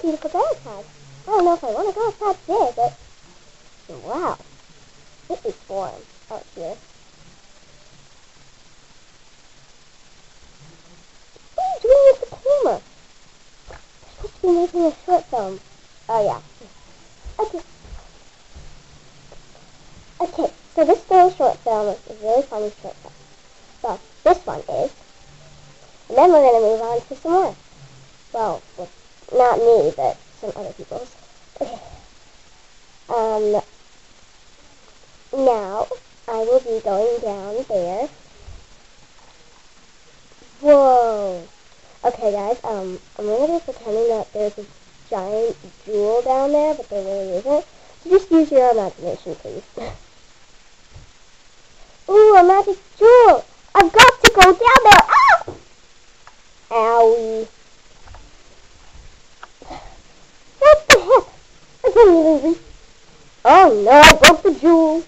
beautiful day outside. I don't know if I want to go outside today, but wow, it is warm out here. What are you doing with the camera? You're supposed to be making a short film. Oh yeah. Okay. Okay, so this little short film is a really funny short film. Well, this one is. And then we're going to move on to some more. Well, not me, but some other people's. Okay. Now, I will be going down there. Whoa. Okay, guys, I'm going to be pretending that there's a giant jewel down there, but there really isn't. So just use your imagination, please. Ooh, a magic jewel! I've got to go down there! Ah! Owie. What the heck? I can't even reach. Oh no, I broke the jewel.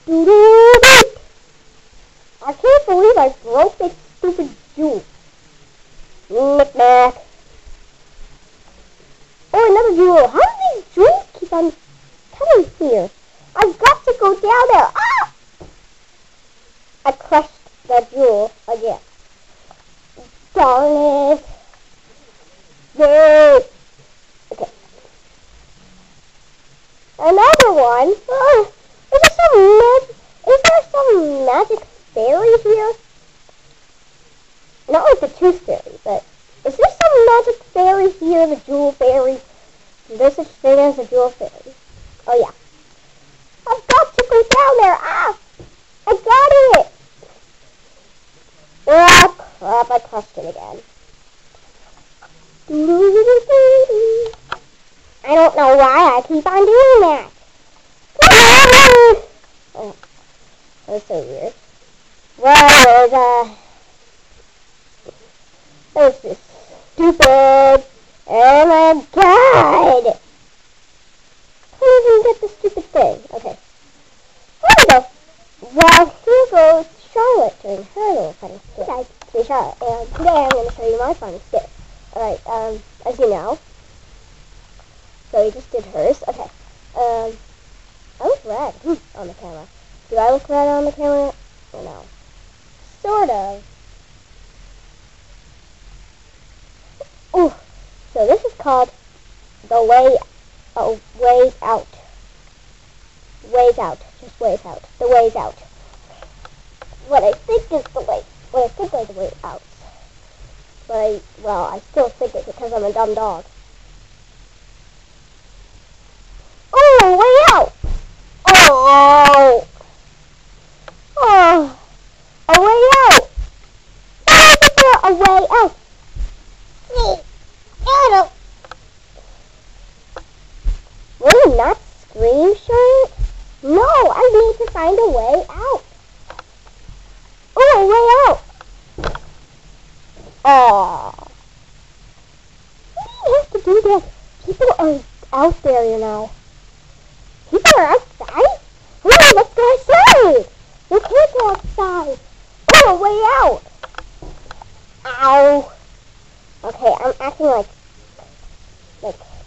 Doo-doo-doo. I can't believe I broke this stupid jewel. Knick-knack. Oh, another jewel. How do these jewels keep on coming here? I've got to go down there. Ah! I crushed that jewel again. Darn it. Yay. Okay. Another one. Is there some magic fairy here? Not like the tooth fairy, but is there some magic fairy here, the jewel fairy? Is there such thing as a jewel fairy? Oh yeah. I've got to go down there. Ah! I got it. Oh crap, I crushed it again. I don't know why I keep on doing that. Oh, that was so weird. Well, that was just stupid. Oh my god! Can't even get the stupid thing. Okay. There we go. Well, here goes Charlotte doing her little funny skit. Hi, it's me, Charlotte, and today I'm going to show you my funny skit. Alright, as you know, so we just did hers. Okay, I look red on the camera. Do I look red on the camera? Or no? Sort of. Ooh, so this is called the ways out. Ways out. Just ways out. The ways out. What I think is the way. What I think are the way out. But I still think it because I'm a dumb dog. Oh, way out! Oh! Oh! A way out! Why is there a way out? Will you not scream, Charlotte? No, I need to find a way out. Oh, a way out! Aww. Why do you have to do that? People are out there, you know. People are outside? Oh, let's go outside! You can't go outside. Oh, a way out! Ow. Okay, I'm acting like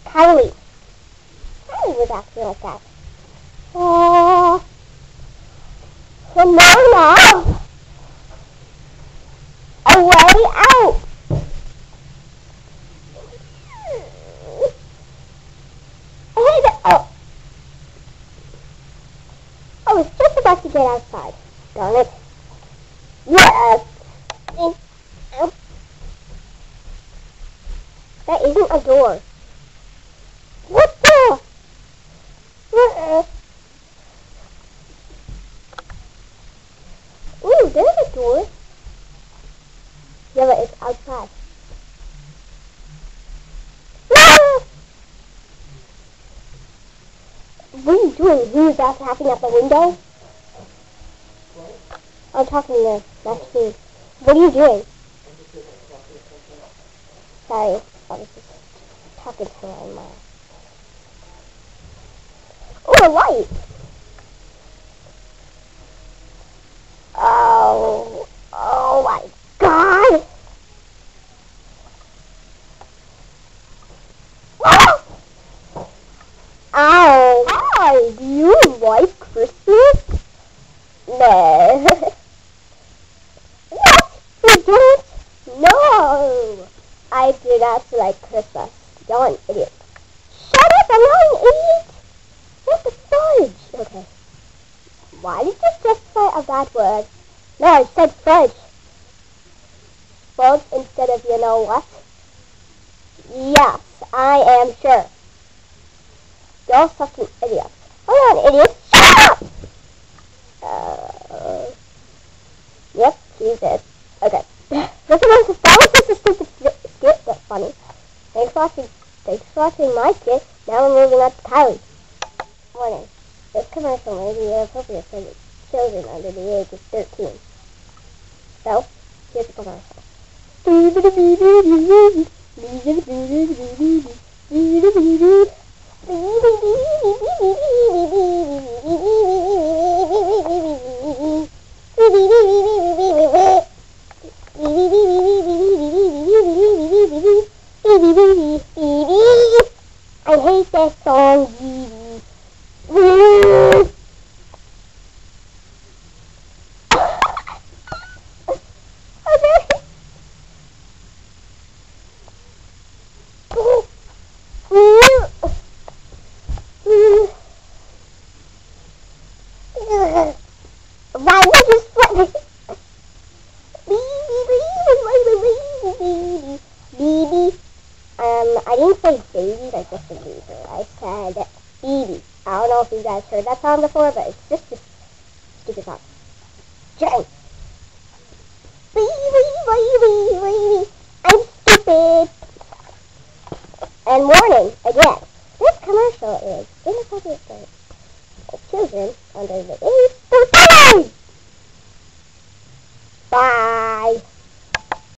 Kylie. Kylie was acting like that. Oh. No. A way out! Oh. I was just about to get outside. Darn it. Yes! That isn't a door. What the? Ooh, there's a door. Yeah, but it's outside. What are you doing? Who is that tapping at the window? I'm talking to Maxine. What are you doing? Sorry, I was just talking to her in my... Oh, a light! Oh my god! Ah! I do not like Christmas. You're an idiot. Shut up, I'm not an idiot. That's the fudge. Okay. Why did you just say a bad word? No, I said fudge. Fudge instead of you know what? Yes, I am sure. You're such an idiot. I'm not an idiot. Shut up! Yep, she did. Okay. This was just a stupid skit, but funny. Thanks for watching my skit. Now we're moving on to Kylie. Warning. This commercial may be inappropriate for children under the age of 13. So, here's the commercial. I hate that song. Why would you split me? I didn't say baby like Justin Bieber. I said baby. I don't know if you guys heard that song before, but it's just a stupid song. Jen. Baby. I'm stupid. And warning, again, this commercial is inappropriate for children under the age of 13.